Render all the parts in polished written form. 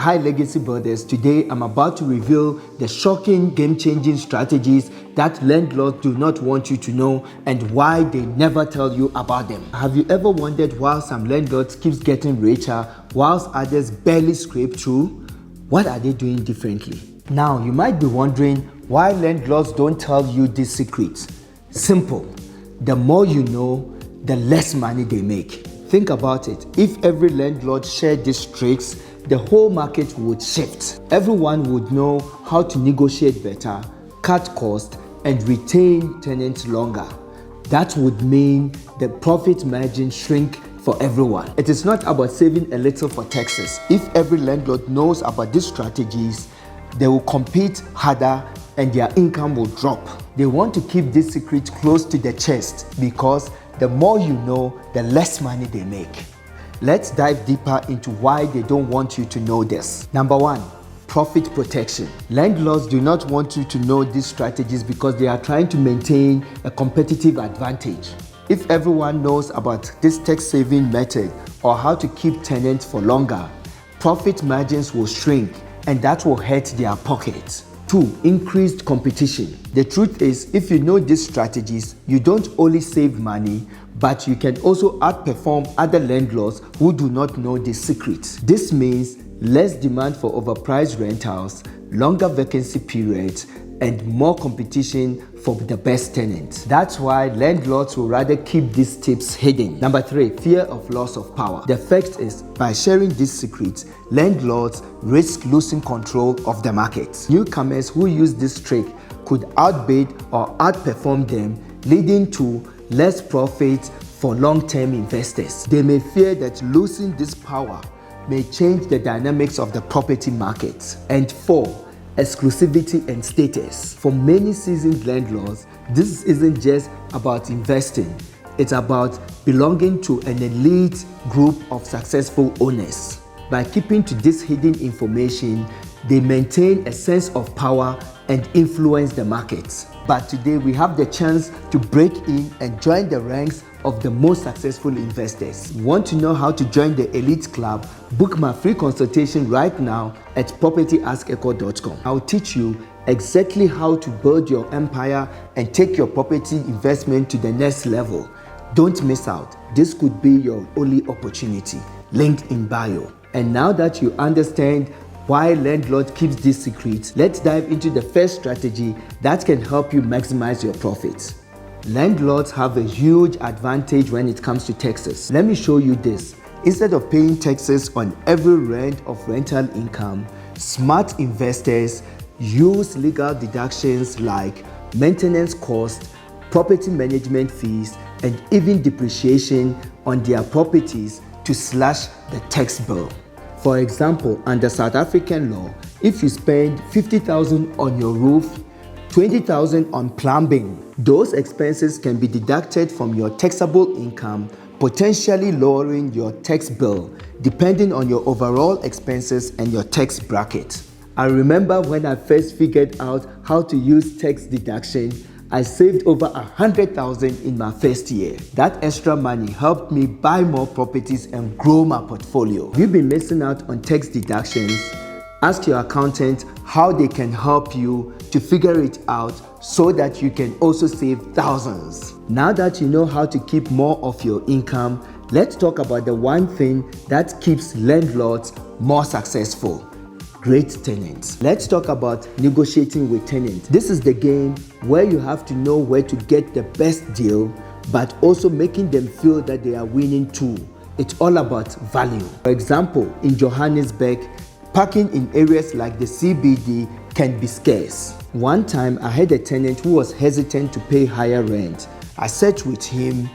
Hi legacy builders, today I'm about to reveal the shocking game-changing strategies that landlords do not want you to know and why they never tell you about them. Have you ever wondered why some landlords keeps getting richer whilst others barely scrape through? What are they doing differently? Now you might be wondering why landlords don't tell you these secrets. Simple. The more you know, the less money they make. Think about it. If every landlord shared these tricks, the whole market would shift. Everyone would know how to negotiate better, cut costs, and retain tenants longer. That would mean the profit margin shrink for everyone. It is not about saving a little for taxes. If every landlord knows about these strategies, they will compete harder and their income will drop. They want to keep this secret close to the chest because the more you know, the less money they make. Let's dive deeper into why they don't want you to know this. Number one, profit protection. Landlords do not want you to know these strategies because they are trying to maintain a competitive advantage. If everyone knows about this tax-saving method or how to keep tenants for longer, profit margins will shrink and that will hurt their pockets. 2. Increased competition. The truth is, if you know these strategies, you don't only save money, but you can also outperform other landlords who do not know this secret. This means less demand for overpriced rentals, longer vacancy periods, and more competition for the best tenants. That's why landlords will rather keep these tips hidden. Number 3, fear of loss of power. The fact is, by sharing these secrets, landlords risk losing control of the market. Newcomers who use this trick could outbid or outperform them, leading to less profit for long-term investors. They may fear that losing this power may change the dynamics of the property market. And 4, exclusivity and status. For many seasoned landlords, this isn't just about investing, it's about belonging to an elite group of successful owners. By keeping to this hidden information, they maintain a sense of power and influence the market. But today we have the chance to break in and join the ranks of the most successful investors. Want to know how to join the elite club? Book my free consultation right now at PropertyAskEkow.com. I'll teach you exactly how to build your empire and take your property investment to the next level. Don't miss out. This could be your only opportunity. Link in bio. And now that you understand why landlord keeps this secret, let's dive into the first strategy that can help you maximize your profits. Landlords have a huge advantage when it comes to taxes. Let me show you this. Instead of paying taxes on every rent of rental income, smart investors use legal deductions like maintenance costs, property management fees, and even depreciation on their properties to slash the tax bill. For example, under South African law, if you spend 50,000 on your roof, 20,000 on plumbing, those expenses can be deducted from your taxable income, potentially lowering your tax bill depending on your overall expenses and your tax bracket. I remember when I first figured out how to use tax deduction, I saved over 100,000 in my first year. That extra money helped me buy more properties and grow my portfolio. If you've been missing out on tax deductions, ask your accountant how they can help you to figure it out so that you can also save thousands. Now that you know how to keep more of your income, let's talk about the one thing that keeps landlords more successful. Great tenants. Let's talk about negotiating with tenants. This is the game where you have to know where to get the best deal, but also making them feel that they are winning too. It's all about value. For example, in Johannesburg, parking in areas like the CBD can be scarce. One time, I had a tenant who was hesitant to pay higher rent. I sat with him,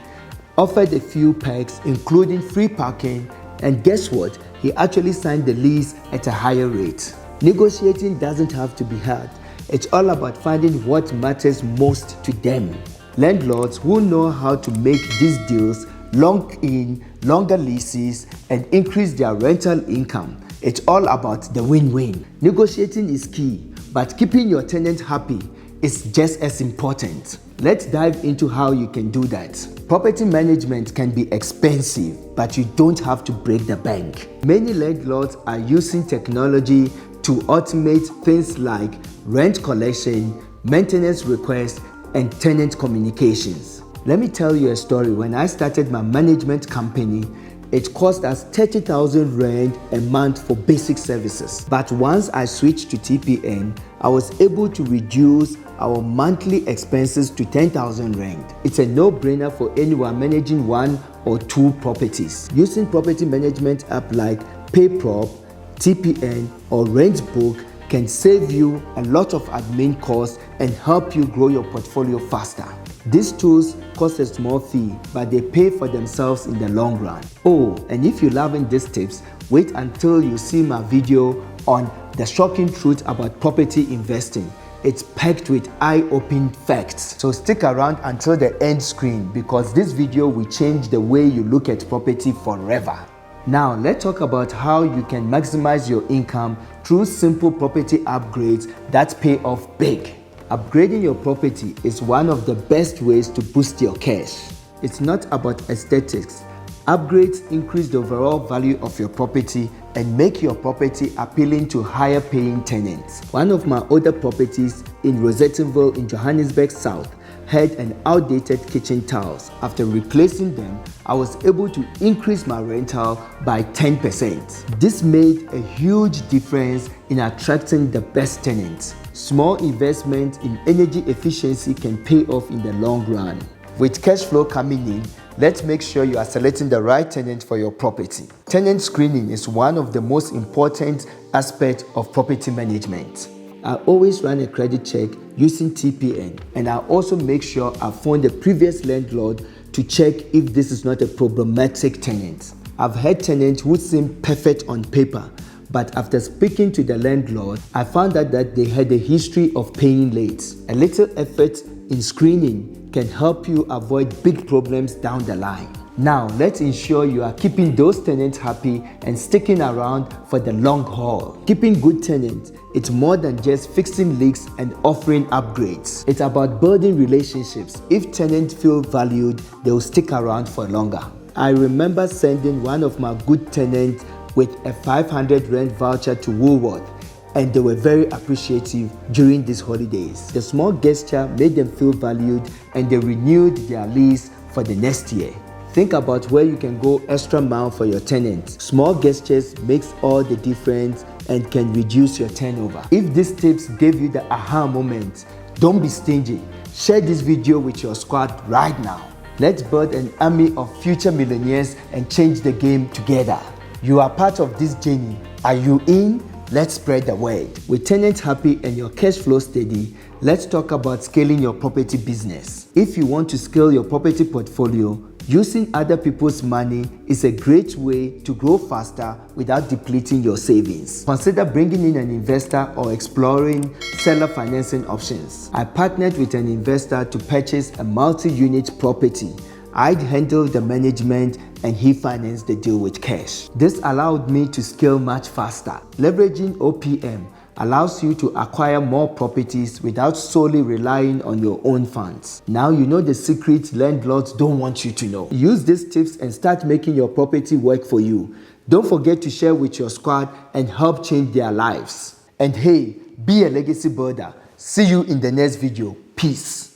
offered a few perks, including free parking, and guess what? He actually signed the lease at a higher rate. Negotiating doesn't have to be hard. It's all about finding what matters most to them. Landlords who know how to make these deals lock in longer leases and increase their rental income. It's all about the win-win. Negotiating is key, but keeping your tenant happy is just as important. Let's dive into how you can do that. Property management can be expensive, but you don't have to break the bank. Many landlords are using technology to automate things like rent collection, maintenance requests, and tenant communications. Let me tell you a story. When I started my management company, it cost us 30,000 rand a month for basic services. But once I switched to TPN, I was able to reduce our monthly expenses to 10,000 rand. It's a no-brainer for anyone managing 1 or 2 properties. Using property management app like PayProp, TPN, or RentBook can save you a lot of admin costs and help you grow your portfolio faster. These tools cost a small fee, but they pay for themselves in the long run. Oh, and if you're loving these tips, wait until you see my video on the shocking truth about property investing. It's packed with eye-opening facts. So stick around until the end screen because this video will change the way you look at property forever. Now, let's talk about how you can maximize your income through simple property upgrades that pay off big. Upgrading your property is one of the best ways to boost your cash. It's not about aesthetics. Upgrades increase the overall value of your property and make your property appealing to higher paying tenants. One of my older properties in Rosettenville in Johannesburg South had an outdated kitchen tiles. After replacing them, I was able to increase my rental by 10%. This made a huge difference in attracting the best tenants. Small investment in energy efficiency can pay off in the long run. With cash flow coming in, let's make sure you are selecting the right tenant for your property. Tenant screening is one of the most important aspects of property management. I always run a credit check using TPN, and I also make sure I phone the previous landlord to check if this is not a problematic tenant. I've had tenants who seem perfect on paper, but after speaking to the landlord, I found out that they had a history of paying late. A little effort in screening can help you avoid big problems down the line. Now, let's ensure you are keeping those tenants happy and sticking around for the long haul. Keeping good tenants, it's more than just fixing leaks and offering upgrades. It's about building relationships. If tenants feel valued, they will stick around for longer. I remember sending one of my good tenants with a 500 rand voucher to Woolworth, and they were very appreciative during these holidays. The small gesture made them feel valued and they renewed their lease for the next year. Think about where you can go extra mile for your tenants. Small gestures makes all the difference and can reduce your turnover. If these tips gave you the aha moment, don't be stingy. Share this video with your squad right now. Let's build an army of future millionaires and change the game together. You are part of this journey. Are you in? Let's spread the word. With tenants happy and your cash flow steady, let's talk about scaling your property business. If you want to scale your property portfolio, using other people's money is a great way to grow faster without depleting your savings. Consider bringing in an investor or exploring seller financing options. I partnered with an investor to purchase a multi-unit property. I'd handle the management and he financed the deal with cash. This allowed me to scale much faster. Leveraging OPM allows you to acquire more properties without solely relying on your own funds. Now you know the secrets landlords don't want you to know. Use these tips and start making your property work for you. Don't forget to share with your squad and help change their lives. And hey, be a legacy builder. See you in the next video. Peace.